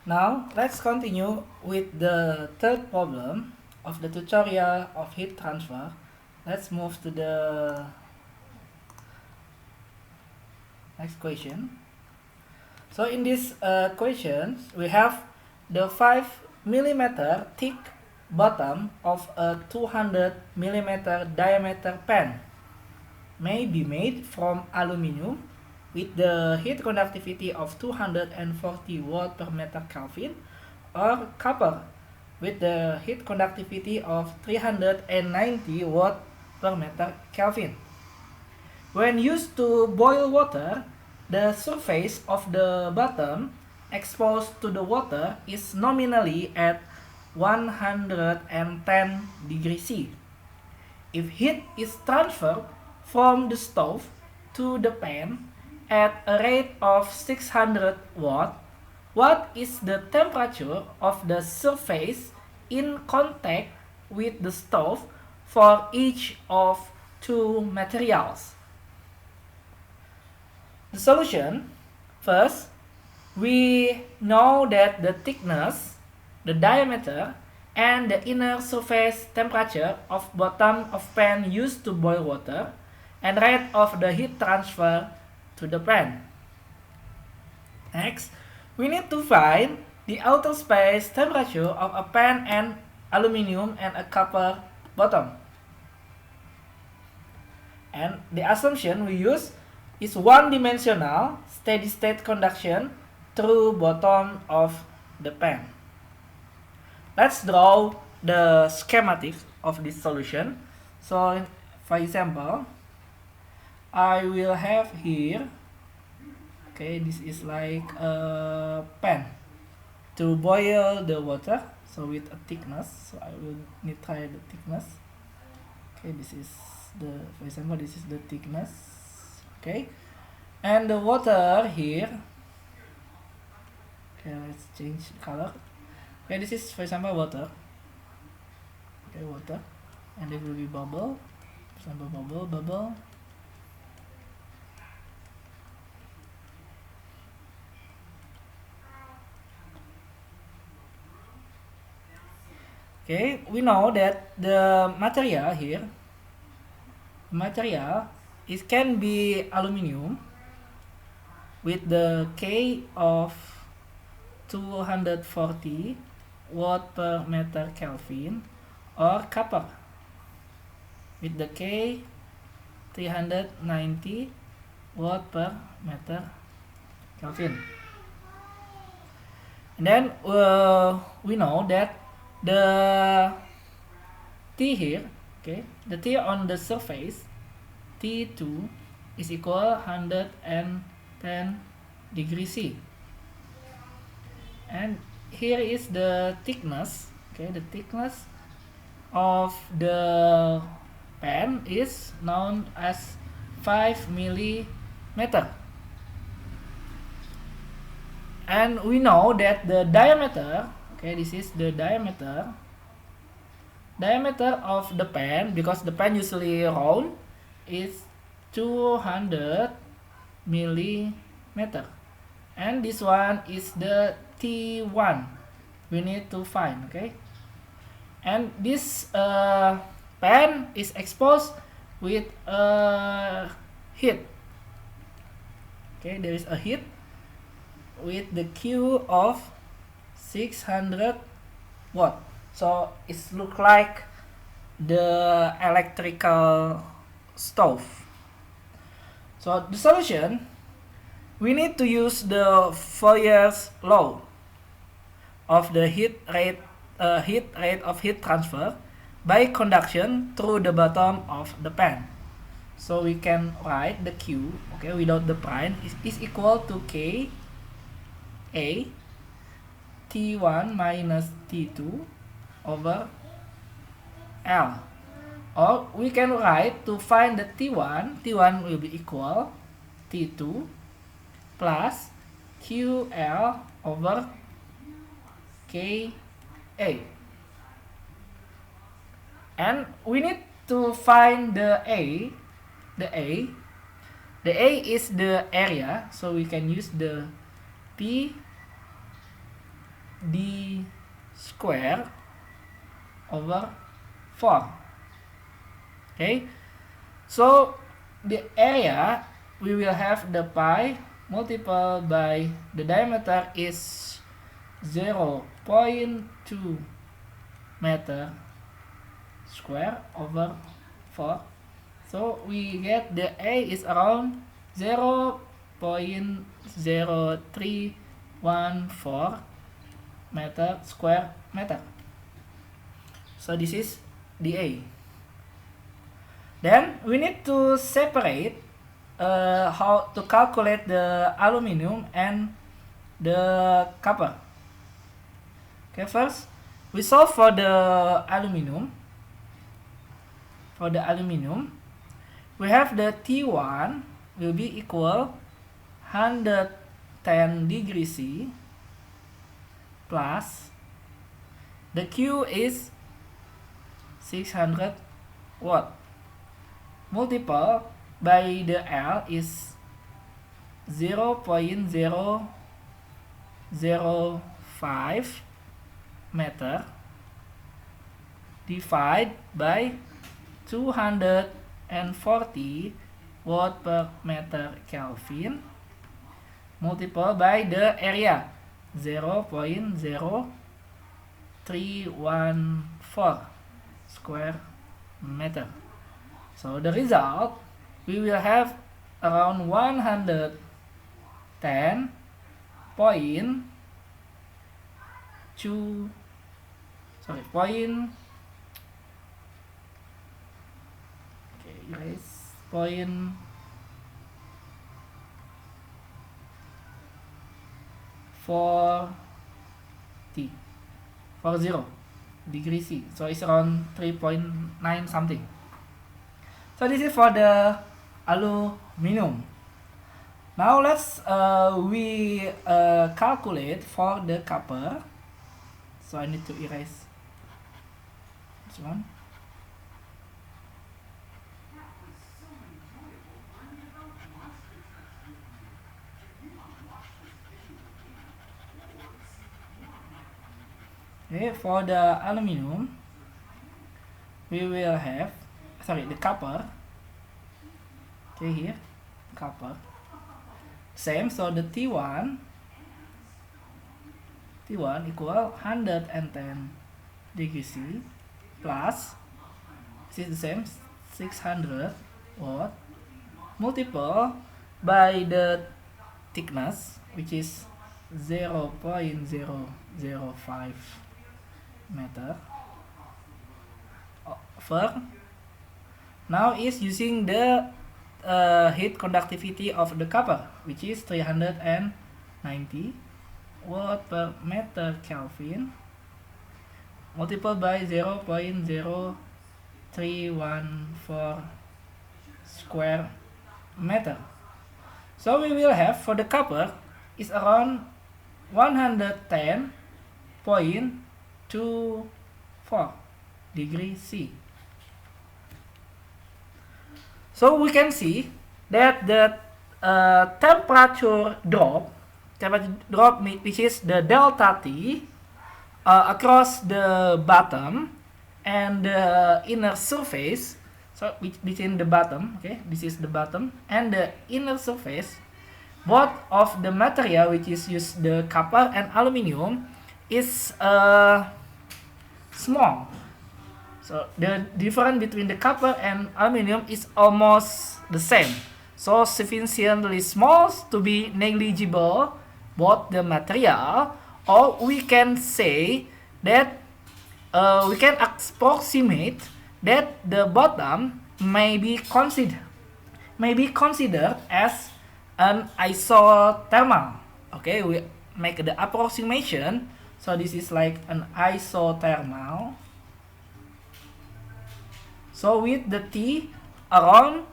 Now, let's continue with the third problem of the tutorial of heat transfer. Let's move to the next question. So in this question, we have the 5 millimeter thick bottom of a 200 millimeter diameter pan may be made from aluminum with the heat conductivity of 240 watt per meter Kelvin, or copper with the heat conductivity of 390 watt per meter Kelvin. When used to boil water, the surface of the bottom exposed to the water is nominally at 110 degrees C. If heat is transferred from the stove to the pan at a rate of 600 watt, what is the temperature of the surface in contact with the stove for each of two materials? The solution: first, we know that the thickness, the diameter, and the inner surface temperature of bottom of pan used to boil water, and rate of the heat transfer to the pan. Next, we need to find the outer space temperature of a pan and aluminum and a copper bottom. And the assumption we use is one-dimensional steady-state conduction through bottom of the pan. Let's draw the schematic of this solution. So, for example, I will have here, okay, this is like a pan to boil the water, so with a thickness, so I will need to try the thickness. Okay, this is the, for example, this is the thickness, okay, and the water here, okay, let's change the color. Okay, this is, for example, water, okay, water, and it will be bubble, for example, bubble. Okay, we know that the material here, it can be aluminum with the K of 240 watt per meter Kelvin, or copper with the K 390 watt per meter Kelvin. And then we know that the T here, okay, the T on the surface, T2, is equal 110 degrees C. And here is the thickness, okay, the thickness of the pan is known as 5 millimeter. And we know that the diameter, okay, this is the diameter of the pan, because the pan usually round, is 200 millimeter. And this one is the T1 we need to find, okay? And this pan is exposed with heat. Okay, there is a heat with the Q of 600 watt. So it looks like the electrical stove. So the solution, we need to use the Fourier's law of the heat rate of heat transfer by conduction through the bottom of the pan. So we can write the Q, okay, without the prime, is equal to K A T1 minus T2 over L. Or we can write, to find the T1 will be equal T2 plus QL over KA. And we need to find the A. The A is the area, so we can use the P d square over 4. Okay, so the area we will have the pi multiplied by the diameter is 0.2 meter square over 4. So we get the A is around 0.0314 meter square meter. So this is the A. Then we need to separate how to calculate the aluminum and the copper. Okay, first we solve for the aluminum. For the aluminum, we have the T1 will be equal 110 degrees C plus the Q is 600 watt multiple by the L is 0.005 meter divide by 240 watt per meter Kelvin multiple by the area 0.0314 square meter. So the result, we will have around 110.2 point 40 degrees C. So it's around 3.9 something. So this is for the aluminum. Now let's calculate for the copper. So I need to erase this one. Okay, for the aluminum, we will have the copper. Okay, here copper same, so the T1 equal 110 degrees C plus, this is the same, 600 watt multiple by the thickness, which is 0.005 meter. Now is using the heat conductivity of the copper, which is 390 watt per meter Kelvin multiplied by 0.0314 square meter. So we will have for the copper is around 110.24 degrees C. So we can see that the temperature drop, which is the delta T across the bottom and the inner surface. So between the bottom, okay, this is the bottom and the inner surface, both of the material which is used, the copper and aluminum, is small. So the difference between the copper and aluminum is almost the same. So sufficiently small to be negligible both the material, or we can say that we can approximate that the bottom may be considered as an isothermal. Okay, we make the approximation. So this is like an isothermal. So with the T around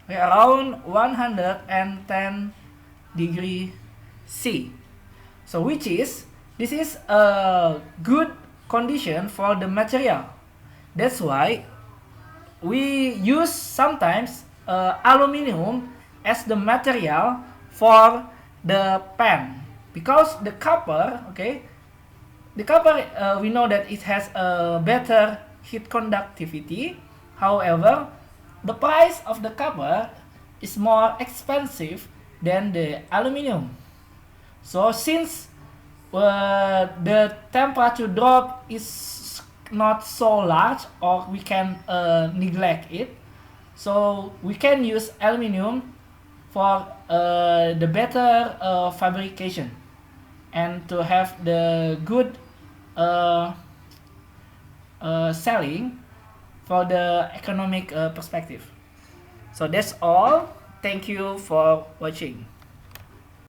110 degree C. So this is a good condition for the material. That's why we use sometimes aluminum as the material for the pen, because the copper, okay, the copper, we know that it has a better heat conductivity. However, the price of the copper is more expensive than the aluminum. So since the temperature drop is not so large, or we can neglect it, so we can use aluminum for the better fabrication and to have the good selling for the economic perspective. So that's all. Thank you for watching.